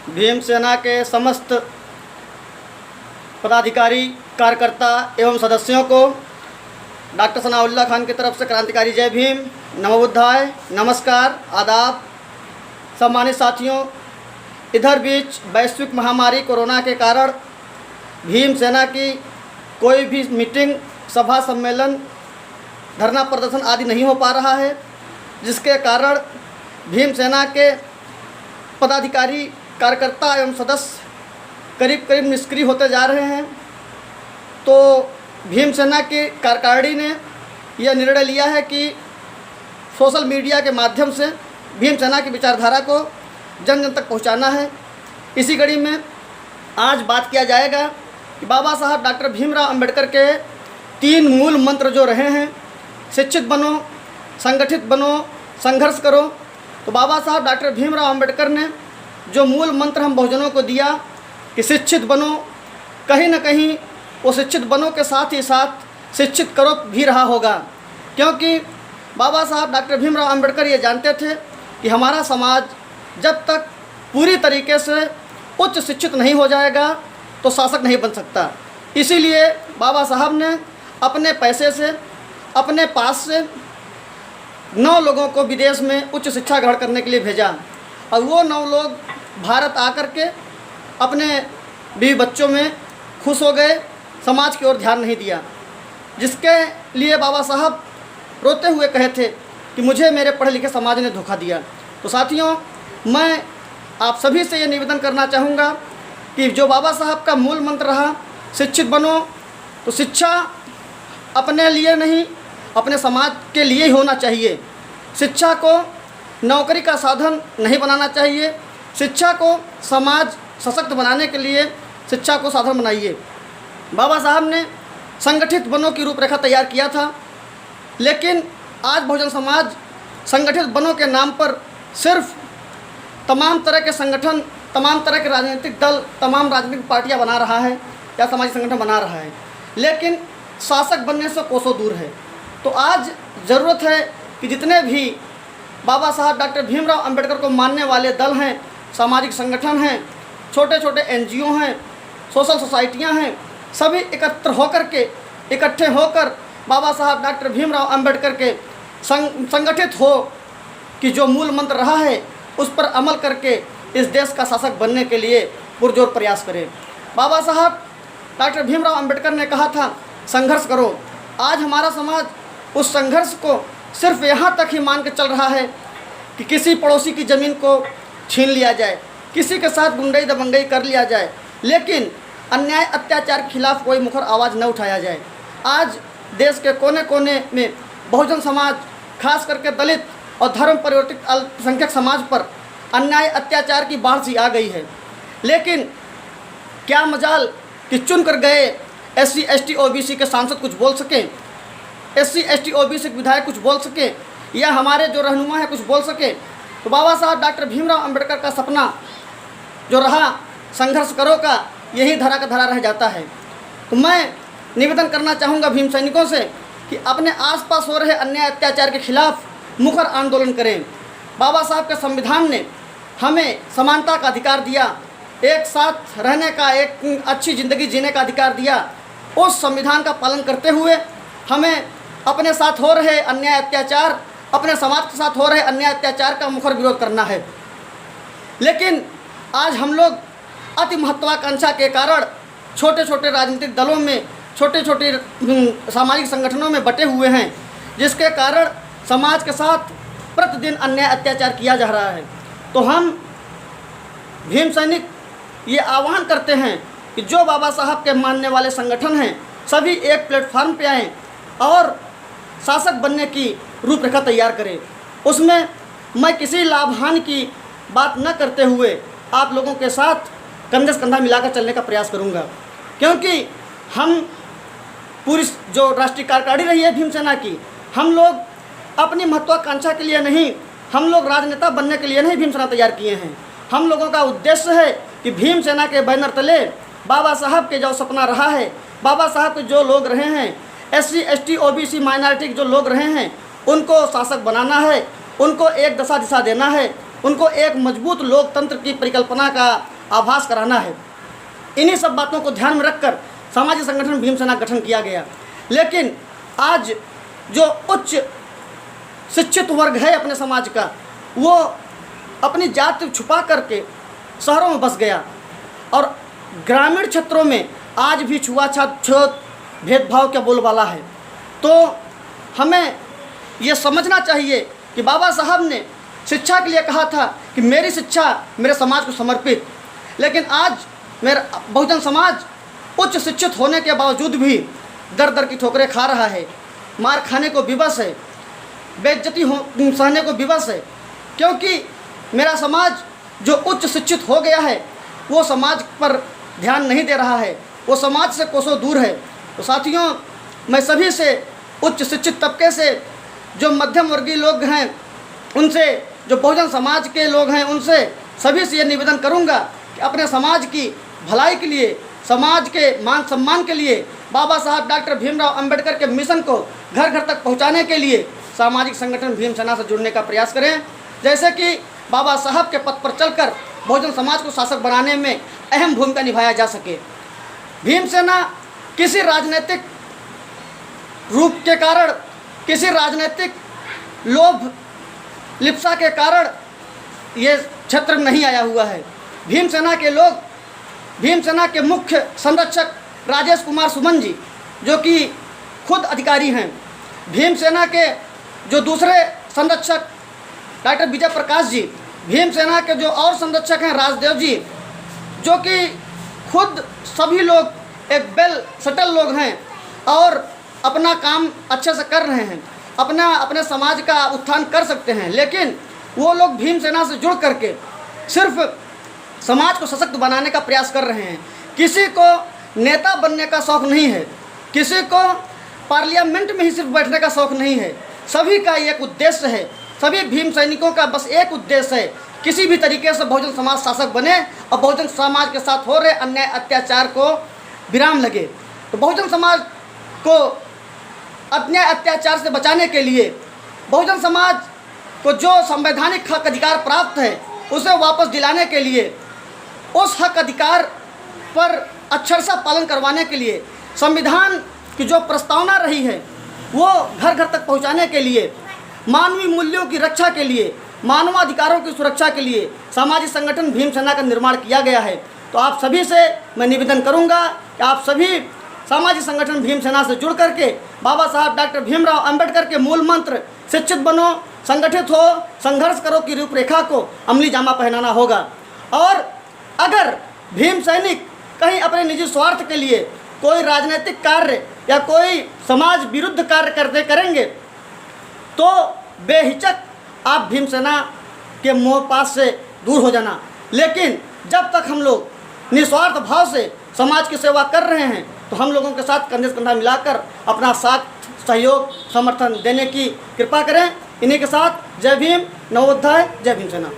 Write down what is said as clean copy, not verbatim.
भीम सेना के समस्त पदाधिकारी, कार्यकर्ता एवं सदस्यों को डॉक्टर सनाउल्लाह खान की तरफ से क्रांतिकारी जय भीम, नमो बुद्धाय, नमस्कार, आदाब। सम्मानित साथियों, इधर बीच वैश्विक महामारी कोरोना के कारण भीम सेना की कोई भी मीटिंग, सभा, सम्मेलन, धरना प्रदर्शन आदि नहीं हो पा रहा है, जिसके कारण भीम सेना के पदाधिकारी, कार्यकर्ता एवं सदस्य करीब करीब निष्क्रिय होते जा रहे हैं। तो भीम सेना की कार्यकारिणी ने यह निर्णय लिया है कि सोशल मीडिया के माध्यम से भीम सेना की विचारधारा को जन जन तक पहुंचाना है। इसी कड़ी में आज बात किया जाएगा कि बाबा साहब डॉक्टर भीमराव अंबेडकर के 3 मूल मंत्र जो रहे हैं, शिक्षित बनो, संगठित बनो, संघर्ष करो। तो बाबा साहब डॉक्टर भीमराव अंबेडकर ने जो मूल मंत्र हम बहुजनों को दिया कि शिक्षित बनो, कहीं न कहीं वो शिक्षित बनो के साथ ही साथ शिक्षित करो भी रहा होगा, क्योंकि बाबा साहब डॉक्टर भीमराव अंबेडकर ये जानते थे कि हमारा समाज जब तक पूरी तरीके से उच्च शिक्षित नहीं हो जाएगा तो शासक नहीं बन सकता। इसीलिए बाबा साहब ने अपने पैसे से, अपने पास से 9 लोगों को विदेश में उच्च शिक्षा ग्रहण करने के लिए भेजा और वो 9 लोग भारत आकर के अपने बीवी बच्चों में खुश हो गए, समाज की ओर ध्यान नहीं दिया, जिसके लिए बाबा साहब रोते हुए कहे थे कि मुझे मेरे पढ़े लिखे समाज ने धोखा दिया। तो साथियों, मैं आप सभी से ये निवेदन करना चाहूँगा कि जो बाबा साहब का मूल मंत्र रहा शिक्षित बनो, तो शिक्षा अपने लिए नहीं, अपने समाज के लिए ही होना चाहिए। शिक्षा को नौकरी का साधन नहीं बनाना चाहिए। शिक्षा को समाज सशक्त बनाने के लिए शिक्षा को साधन बनाइए। बाबा साहब ने संगठित बनो की रूपरेखा तैयार किया था, लेकिन आज बहुजन समाज संगठित बनो के नाम पर सिर्फ तमाम तरह के संगठन, तमाम तरह के राजनीतिक दल, तमाम राजनीतिक पार्टियां बना रहा है या सामाजिक संगठन बना रहा है, लेकिन शासक बनने से कोसों दूर है। तो आज ज़रूरत है कि जितने भी बाबा साहब डॉक्टर भीमराव अंबेडकर को मानने वाले दल हैं, सामाजिक संगठन हैं, छोटे छोटे NGO हैं, सोशल सोसाइटियां हैं, सभी इकट्ठे होकर बाबा साहब डॉक्टर भीमराव अंबेडकर के संगठित हो कि जो मूल मंत्र रहा है उस पर अमल करके इस देश का शासक बनने के लिए पुरजोर प्रयास करें। बाबा साहब डॉक्टर भीमराव अंबेडकर ने कहा था संघर्ष करो। आज हमारा समाज उस संघर्ष को सिर्फ यहाँ तक ही मान के चल रहा है कि किसी पड़ोसी की ज़मीन को छीन लिया जाए, किसी के साथ गुंडई दबंगई कर लिया जाए, लेकिन अन्याय अत्याचार के खिलाफ कोई मुखर आवाज़ न उठाया जाए। आज देश के कोने कोने में बहुजन समाज, खास करके दलित और धर्म परिवर्तित अल्पसंख्यक समाज पर अन्याय अत्याचार की बाढ़ सी आ गई है, लेकिन क्या मजाल कि चुन कर गए SC ST OBC के सांसद कुछ बोल सकें, SC ST OBC के विधायक कुछ बोल सके, या हमारे जो रहनुमा है कुछ बोल सके। तो बाबा साहब डॉक्टर भीमराव अंबेडकर का सपना जो रहा संघर्ष करो का, यही धरा का धरा रह जाता है। तो मैं निवेदन करना चाहूँगा भीम सैनिकों से कि अपने आसपास हो रहे अन्याय अत्याचार के खिलाफ मुखर आंदोलन करें। बाबा साहब के संविधान ने हमें समानता का अधिकार दिया, एक साथ रहने का, एक अच्छी ज़िंदगी जीने का अधिकार दिया। उस संविधान का पालन करते हुए हमें अपने साथ हो रहे अन्याय अत्याचार, अपने समाज के साथ हो रहे अन्याय अत्याचार का मुखर विरोध करना है। लेकिन आज हम लोग अति महत्वाकांक्षा के कारण छोटे छोटे राजनीतिक दलों में, छोटे छोटे सामाजिक संगठनों में बटे हुए हैं, जिसके कारण समाज के साथ प्रतिदिन अन्याय अत्याचार किया जा रहा है। तो हम भीम सैनिक ये आह्वान करते हैं कि जो बाबा साहब के मानने वाले संगठन हैं, सभी एक प्लेटफार्म पे आएँ और शासक बनने की रूपरेखा तैयार करें। उसमें मैं किसी लाभ हानि की बात न करते हुए आप लोगों के साथ कंधे से कंधा मिलाकर चलने का प्रयास करूंगा, क्योंकि हम पूरी जो राष्ट्रीय कार्यकारिणी रही है भीम सेना की, हम लोग अपनी महत्वाकांक्षा के लिए नहीं, हम लोग राजनेता बनने के लिए नहीं भीम सेना तैयार किए हैं। हम लोगों का उद्देश्य है कि भीम सेना के बैनर तले बाबा साहब के जो सपना रहा है, बाबा साहब के जो लोग रहे हैं, SC ST OBC माइनॉरिटी के जो लोग रहे हैं, उनको शासक बनाना है, उनको एक दशा दिशा देना है, उनको एक मजबूत लोकतंत्र की परिकल्पना का आभास कराना है। इन्हीं सब बातों को ध्यान में रखकर सामाजिक संगठन भीम सेना गठन किया गया। लेकिन आज जो उच्च शिक्षित वर्ग है अपने समाज का, वो अपनी जाति छुपा करके शहरों में बस गया और ग्रामीण क्षेत्रों में आज भी छुआछूत भेदभाव का बोलबाला है। तो हमें ये समझना चाहिए कि बाबा साहब ने शिक्षा के लिए कहा था कि मेरी शिक्षा मेरे समाज को समर्पित, लेकिन आज मेरा बहुजन समाज उच्च शिक्षित होने के बावजूद भी दर दर की ठोकरें खा रहा है, मार खाने को विवश है, बेइज्जती सहने को विवश है, क्योंकि मेरा समाज जो उच्च शिक्षित हो गया है वो समाज पर ध्यान नहीं दे रहा है, वो समाज से कोसों दूर है। तो साथियों, मैं सभी से, उच्च शिक्षित तबके से, जो मध्यम वर्गीय लोग हैं उनसे, जो बहुजन समाज के लोग हैं उनसे, सभी से ये निवेदन करूंगा कि अपने समाज की भलाई के लिए, समाज के मान सम्मान के लिए, बाबा साहब डॉक्टर भीमराव अंबेडकर के मिशन को घर घर तक पहुंचाने के लिए सामाजिक संगठन भीम सेना से जुड़ने का प्रयास करें। जैसे कि बाबा साहब के पथ पर चलकर बहुजन समाज को शासक बनाने में अहम भूमिका निभाया जा सके। भीम सेना किसी राजनीतिक रूप के कारण, किसी राजनीतिक लोभ लिप्सा के कारण ये क्षेत्र में नहीं आया हुआ है। भीम सेना के लोग, भीम सेना के मुख्य संरक्षक राजेश कुमार सुमन जी, जो कि खुद अधिकारी हैं, भीम सेना के जो दूसरे संरक्षक डॉक्टर विजय प्रकाश जी, भीम सेना के जो और संरक्षक हैं राजदेव जी, जो कि खुद सभी लोग एक वेल सेटल लोग हैं और अपना काम अच्छे से कर रहे हैं, अपने समाज का उत्थान कर सकते हैं, लेकिन वो लोग भीम सेना से जुड़ करके सिर्फ समाज को सशक्त बनाने का प्रयास कर रहे हैं। किसी को नेता बनने का शौक़ नहीं है, किसी को पार्लियामेंट में ही सिर्फ बैठने का शौक़ नहीं है। सभी का एक उद्देश्य है, सभी भीम सैनिकों का बस एक उद्देश्य है, किसी भी तरीके से बहुजन समाज शासक बने और बहुजन समाज के साथ हो रहे अन्याय अत्याचार को विराम लगे। तो बहुजन समाज को अन्याय अत्याचार से बचाने के लिए, बहुजन समाज को जो संवैधानिक हक अधिकार प्राप्त है उसे वापस दिलाने के लिए, उस हक अधिकार पर अक्षरशः पालन करवाने के लिए, संविधान की जो प्रस्तावना रही है वो घर घर तक पहुंचाने के लिए, मानवीय मूल्यों की रक्षा के लिए, मानवाधिकारों की सुरक्षा के लिए सामाजिक संगठन भीम सेना का निर्माण किया गया है। तो आप सभी से मैं निवेदन करूंगा कि आप सभी सामाजिक संगठन भीम सेना से जुड़ करके बाबा साहब डॉक्टर भीमराव अंबेडकर के मूल मंत्र शिक्षित बनो, संगठित हो, संघर्ष करो की रूपरेखा को अमली जामा पहनाना होगा। और अगर भीम सैनिक कहीं अपने निजी स्वार्थ के लिए कोई राजनीतिक कार्य या कोई समाज विरुद्ध कार्य करेंगे तो बेहिचक आप भीम सेना के मोह पास से दूर हो जाना। लेकिन जब तक हम लोग निस्वार्थ भाव से समाज की सेवा कर रहे हैं तो हम लोगों के साथ कंधे से कंधा मिलाकर अपना साथ, सहयोग, समर्थन देने की कृपा करें। इन्हीं के साथ जय भीम, नवोत्थाय, जय भीम सेना।